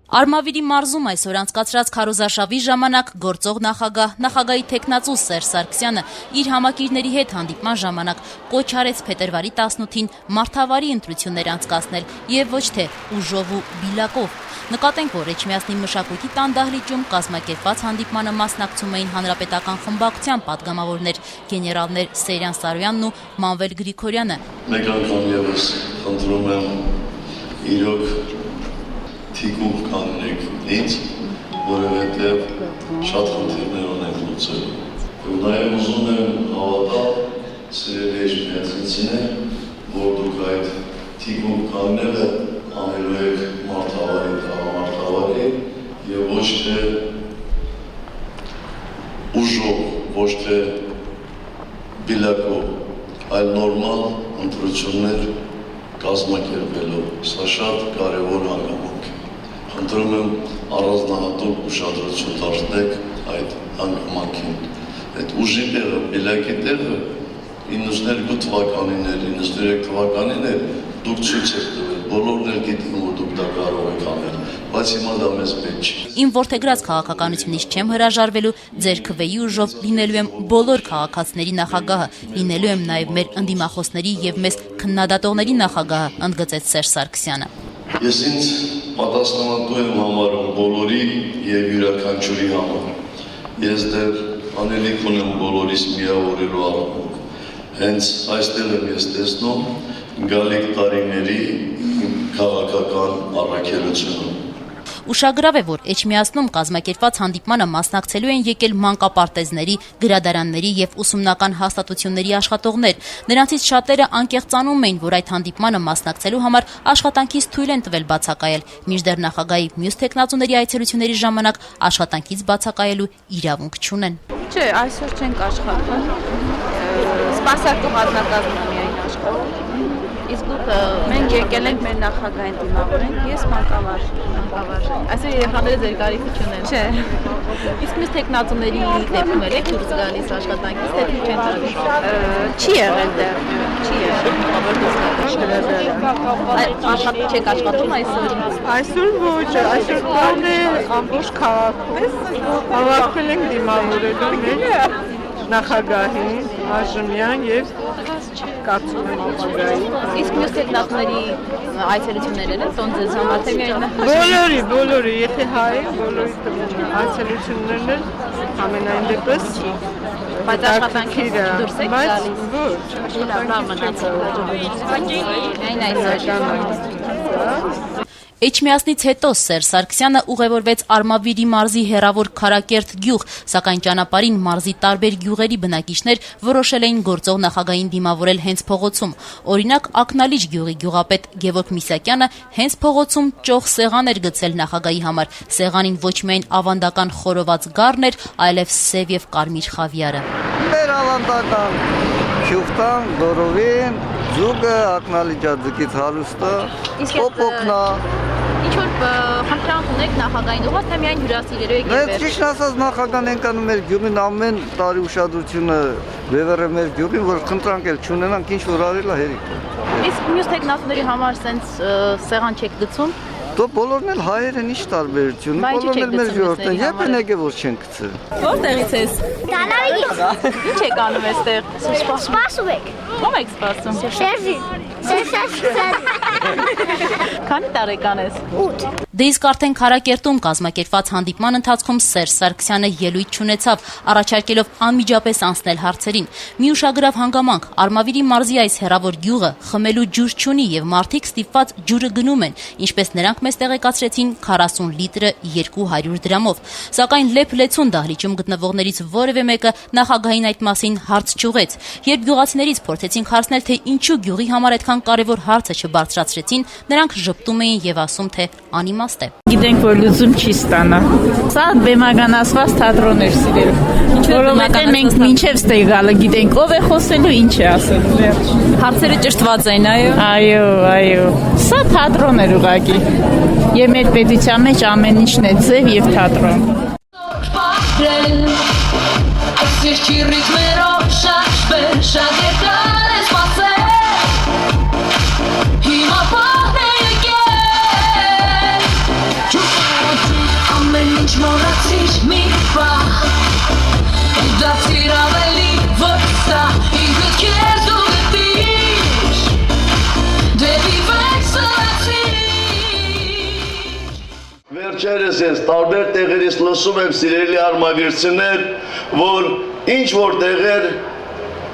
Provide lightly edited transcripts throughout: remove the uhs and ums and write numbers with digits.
Արմավիրի մարզում այսօր անցկացրած քարոզարշավի ժամանակ գործող նախագահի թեկնածու Սերժ Սարգսյանը իր համակիրների հետ հանդիպման ժամանակ կոչ արեց փետրվարի 18-ին մարդավարի ընտրություններ անցկացնել եւ ոչ թե ուժով ու բիլակով։ Նկատենք, որ Էջմիածնի մշակույթի տան դահլիճում կազմակերպված հանդիպմանը մասնակցում էին հանրապետական խմբակցության պատգամավորներ գեներալներ Սեյրան Սարոյանն ու Մանվել Գրիգորյանը։ Մեկ անգամ եւս խնդրում եմ իրոք թիկունք կանենք ինձ, որովհետև շատ խնդիրներ ունենք լուծելու։ Եվ նաև ուզում եմ հավատալ սիրելի էջմիածնիցիներ, որ դուք այդ թիկունք կանները անելու եք մարդավարի, տղամարդավարի եւ ոչ թե ուժով, ոչ թե բիլակով, այլ նորմալ ընտրություններ կազմակերպելով։ Սա շատ կարևոր հանգամանք է։ Խնդրում եմ առանձնահատուկ ուշադրություն դարձնեք այդ հանգամանքին։ Այդ ուժի տեղը, բիլակի տեղը 92 թվականին էր, 93 թվականին էր, դուք ցույց եք տվել, բոլորն էլ գիտեն, որ դուք դա կարող եք անել, բայց հիմա դա մեզ պետք չի։ Իմ որդեգրած քաղաքականությունից չեմ հրաժարվելու, ձեր քվեի ուժով լինելու եմ բոլոր քաղաքացիների նախագահը, լինելու եմ նաև մեր ընդդիմախոսների եւ մեզ քննադատողների նախագահը, ընդգծեց Սերժ Սարգսյանը։ Ես ինձ պատասխանատու եմ համարում բոլորի եւ յուրաքանչյուրի համար։ Ես դեռ անելիք ունեմ բոլորիս միավորելու առումով։ Հենց այստեղ եմ ես տեսնում գալիք տարիների քաղաքական առաքելությունը։ Ուշագրավ է, որ Էջմիածնում կազմակերպված հանդիպմանը մասնակցելու են եկել մանկապարտեզների, գրադարանների եւ ուսումնական հաստատությունների աշխատողներ։ Նրանցից շատերը անկեղծանում էին, որ այդ հանդիպմանը մասնակցելու համար աշխատանքից թույլ են տվել բացակայել, մինչդեռ նախագահի մյուս թեկնածուների այցելությունների ժամանակ աշխատանքից բացակայելու իրավունք չունեն։ Չէ, այսօր չենք աշխատում։ Սպասարկող ազնագազմն է միայն աշխատում։ Իսկ դուք մենք եկել ենք մեր նախագահին դիմավորենք, ես մանկավար։ Այսօր երեխաները ձեր կարիքը չունեն։ Չէ։ Իսկ մյուս թեկնածուների դեպքում եք դուրս գալիս աշխատանքից, թե դուք չեն տալիս։ Չի եղել դեռ։ Չի եղել, որ դուրս գալիս։ Աշխատում չեք աշխատում այսօր։ Այսօր ոչ, այսօր կան ամբողջ քաղաքում հավաքվել ենք դիմավորելու մեր նախագահին, Հաշիմյան եւ կարծում եմ ապագային։ Իսկ մյուս թեկնածուների այցելությունները են տոն ձեզ համար թե միայն բոլորի, եթե հայ, բոլորի տվում է այցելություններն են ամենայն դեպս, բայց աշխատանքից դուրս եք գալիս։ Ոչ, լավ մնացեք։ Միայն այսօր։ Էջմիածնից հետո Սերժ Սարգսյանը ուղևորվեց Արմավիրի մարզի հեռավոր Քարակերտ գյուղ, սակայն ճանապարհին մարզի տարբեր գյուղերի բնակիչներ որոշել էին գործող նախագահին դիմավորել հենց փողոցում։ Օրինակ, Ակնալիջ գյուղի գյուղապետ Գևորգ Միսակյանը հենց փողոցում ճոխ սեղան էր գցել նախագահի համար։ Սեղանին ոչ միայն ավանդական խորոված գառն էր, այլև սև եւ կարմիր խավիարը։ Մեր ավանդական Շուխտան, Դորովին, Ձուգը, Ակնալիջաձկից հարուստը, Պոպոկնա։ Ինչ-որ խնդրանք ունեք նախագահին ուղղված, թե միայն հյուրասիրելու եք Մեր ճիշտ ասած նախագահն ենկանում մեր գյուղին ամեն տարի ուշադրությունը բևեռը մեր գյուղին, որ խնդրանք էլ չունենանք, ինչ որ արել է հերիք։ Իսկ մյուս թեկնածուների համար սենց սեղան չեք գցում։ Դու բոլորն էլ հայեր են, ինչ տարբերություն, բոլորն էլ մեր ժողովուրդն են, երբ են եկել որ չեն գցել։ Որտեղից ես։ Դալավից։ Ինչ եք անում այստեղ։ Սպասում եք։ Ո՞վ եք սպասում։ Սերժին։ Քանի տարեկան ես։ 8։ Դե իսկ արդեն Քարակերտում կազմակերպված հանդիպման ընթացքում Սերժ Սարգսյանը ելույթ չունեցավ, առաջարկելով անմիջապես անցնել հարցերին։ Մի ուշագրավ հանգամանք՝ Արմավիրի մարզի այս հեռավոր գյուղը խմելու ջուր չունի եւ մարդիկ ստիպված ջուրը գնում են, ինչպես նրանք մեզ տեղեկացրեցին 40 լիտրը 200 դրամով։ Սակայն լեփ-լեցուն դահլիճում գտնվողներից որևէ մեկը նախագահին այդ մասին հարց չուղեց։ Երբ գյուղացիներից փորձեցինք հարցնել, թե ինչու գյուղի համար այդքան կարևոր հարցը չբարձրացրեցին, նրանք ժպտում էին եւ ասում, թե անիմաստ է։ Գիտենք, որ լուծում չի ստանա։ Սա բեմականացված թատրոն էր սիրել։ Որովհետեւ մենք մինչև ստեղ գալը գիտենք ով է խոսելու, ինչ է ասելու։ Հարցերը ճշտված են, Այո։ Սա թատրոն էր ուղղակի։ Եվ մեր պետության մեջ ամեն ինչն է ձև եւ թատրոն։ Վերջերս ես տարբեր տեղերից լսում եմ սիրելի արմավիրցիներ, որ ինչ որ տեղեր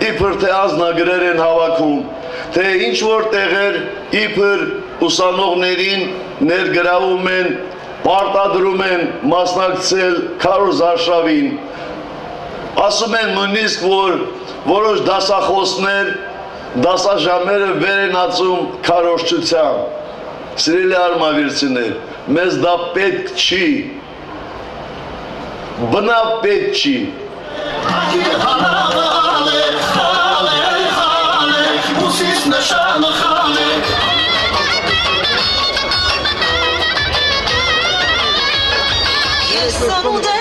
իբր թե ազնագրեր են հավաքում, թե ինչ որ տեղեր իբր ուսանողներին ներգրավում են, պարտադրում են մասնակցել քարոզարշավին։ Ասում են նույնիսկ, որ որոշ դասախոսներ դասաժամերը վեր են ածում քարոզչության։ Սիրելի արմավիրցիներ, մեզ դա պետք չի, բնավ պետք չի։ Yes,